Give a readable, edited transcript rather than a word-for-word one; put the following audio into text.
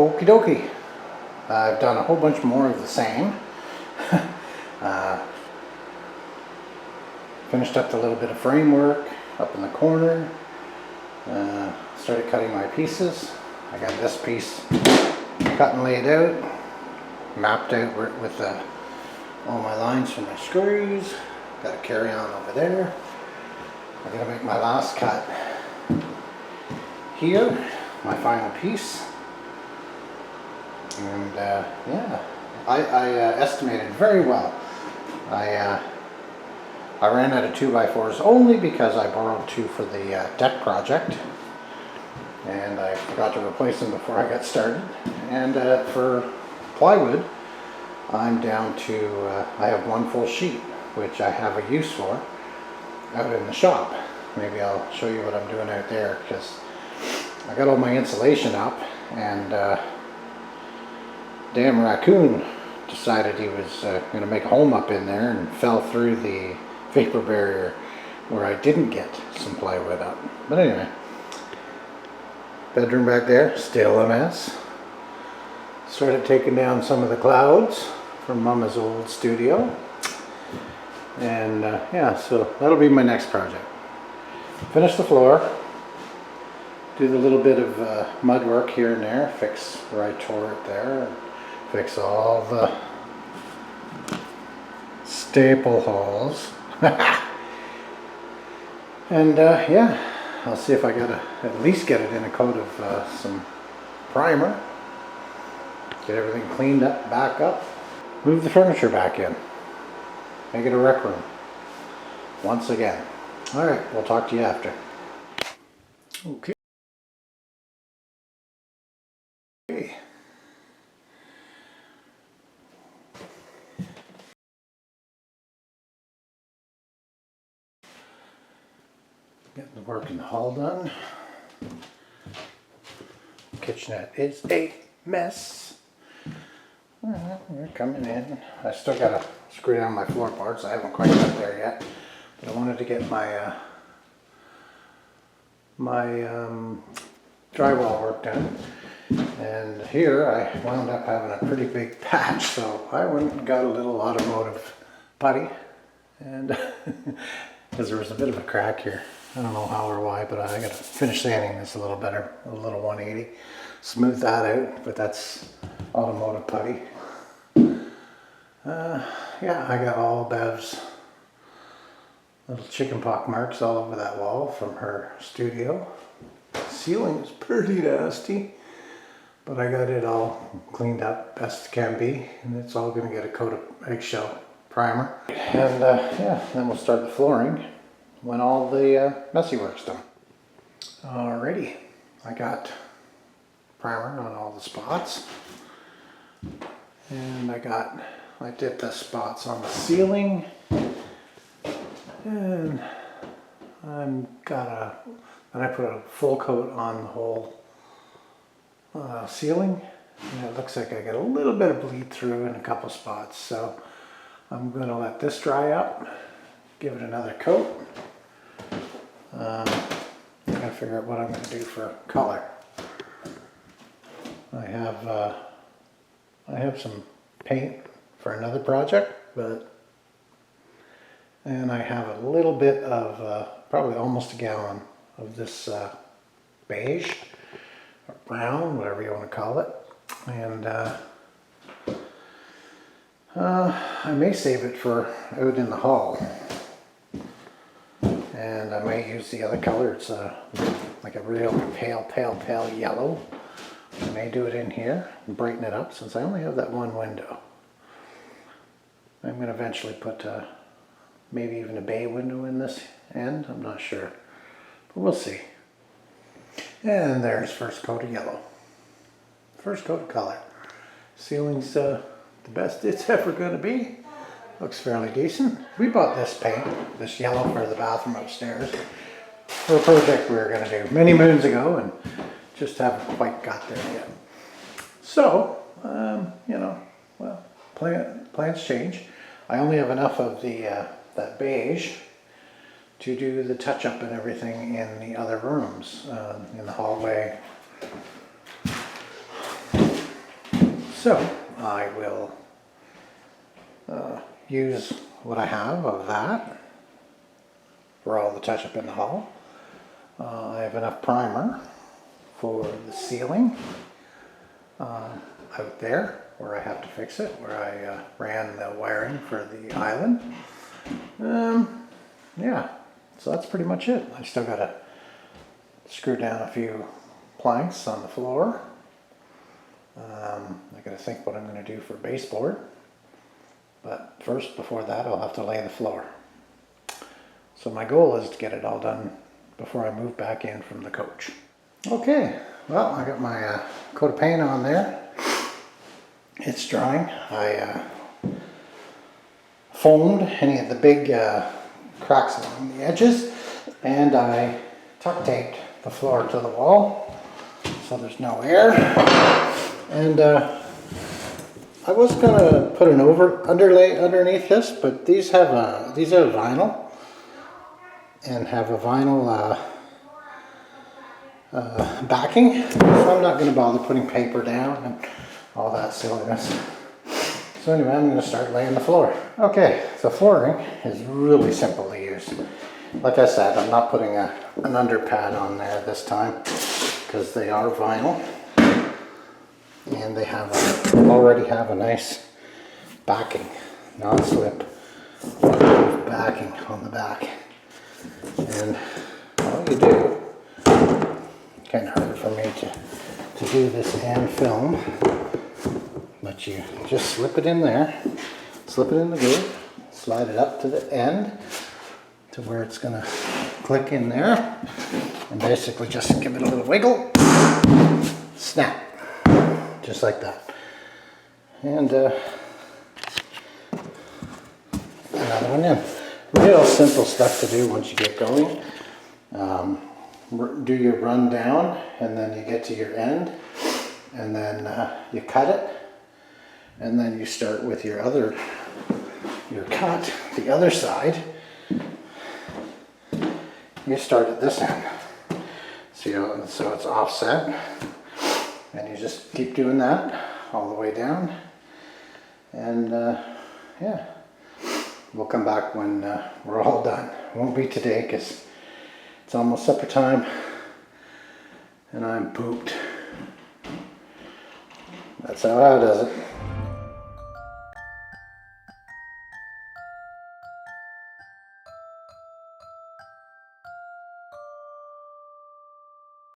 Okie dokie. I've done a whole bunch more of the same. Finished up the little bit of framework up in the corner. Started cutting my pieces. I got this piece cut and laid out, mapped out with all my lines for my screws. Got a carry on over there. I'm going to make my last cut here, my final piece. And yeah, I estimated very well. I ran out of 2x4s only because I borrowed 2 for the deck project, and I forgot to replace them before I got started. And for plywood, I'm down to, I have 1 full sheet, which I have a use for out in the shop. Maybe I'll show you what I'm doing out there, because I got all my insulation up, and damn raccoon decided he was going to make a home up in there and fell through the vapor barrier where I didn't get some plywood up. But anyway, bedroom back there, still a mess. Started taking down some of the clouds from Mama's old studio. And yeah, so that'll be my next project. Finish the floor, do the little bit of mud work here and there, fix where I tore it there, and fix all the staple holes. And yeah, I'll see if I gotta at least get it in a coat of some primer, get everything cleaned up, back up, move the furniture back in, make it a rec room once again. Alright, we'll talk to you after. Okay. Getting the work in the hall done. Kitchenette is a mess. We're coming in. I still gotta screw down my floorboards. I haven't quite got there yet, but I wanted to get my drywall work done. And here I wound up having a pretty big patch, so I went and got a little automotive putty, and because there was a bit of a crack here. I don't know how or why, but I gotta finish sanding this a little better, a little 180. Smooth that out, but that's automotive putty. Yeah, I got all Bev's little chicken pox marks all over that wall from her studio. The ceiling is pretty nasty, but I got it all cleaned up best can be, and it's all gonna get a coat of eggshell primer. And yeah, then we'll start the flooring when all the messy work's done. Alrighty, I got primer on all the spots, and I did the spots on the ceiling, and I put a full coat on the whole ceiling, and it looks like I got a little bit of bleed through in a couple spots, so I'm going to let this dry up, give it another coat. I gotta figure out what I'm going to do for color. I have some paint for another project, and I have a little bit of probably almost a gallon of this beige or brown, whatever you want to call it, and I may save it for out in the hall. And I might use the other color. It's like a real pale yellow. I may do it in here and brighten it up, since I only have that one window. I'm going to eventually put maybe even a bay window in this end. I'm not sure, but we'll see. And there's first coat of yellow. First coat of color. Ceiling's the best it's ever going to be. Looks fairly decent. We bought this paint, this yellow, for the bathroom upstairs for a project we were going to do many moons ago, and just haven't quite got there yet. So, you know, well, plans change. I only have enough of the that beige to do the touch-up and everything in the other rooms, in the hallway, So I will use what I have of that for all the touch-up in the hall. I have enough primer for the ceiling out there where I have to fix it, where I ran the wiring for the island. Yeah, so that's pretty much it. I still gotta screw down a few planks on the floor. I gotta think what I'm gonna do for baseboard. But first, before that, I'll have to lay the floor. So my goal is to get it all done before I move back in from the coach. Okay, well, I got my coat of paint on there. It's drying. I foamed any of the big cracks along the edges, and I tuck taped the floor to the wall so there's no air. And I was gonna put an underlay underneath this, but these are vinyl and have a vinyl backing, so I'm not gonna bother putting paper down and all that silliness. So anyway, I'm gonna start laying the floor. Okay, the flooring is really simple to use. Like I said, I'm not putting an underpad on there this time because they are vinyl. And they already have a nice backing, non-slip backing on the back. And all you do, kind of hard for me to do this and film, but you just slip it in there, slip it in the groove, slide it up to the end to where it's gonna click in there, and basically just give it a little wiggle, snap. Just like that. And another one in. Real simple stuff to do once you get going. Do your run down, and then you get to your end, and then you cut it, and then you start with your cut, the other side. You start at this end. So it's offset. And you just keep doing that all the way down. And yeah, we'll come back when we're all done. It won't be today because it's almost supper time and I'm pooped. That's how I does it.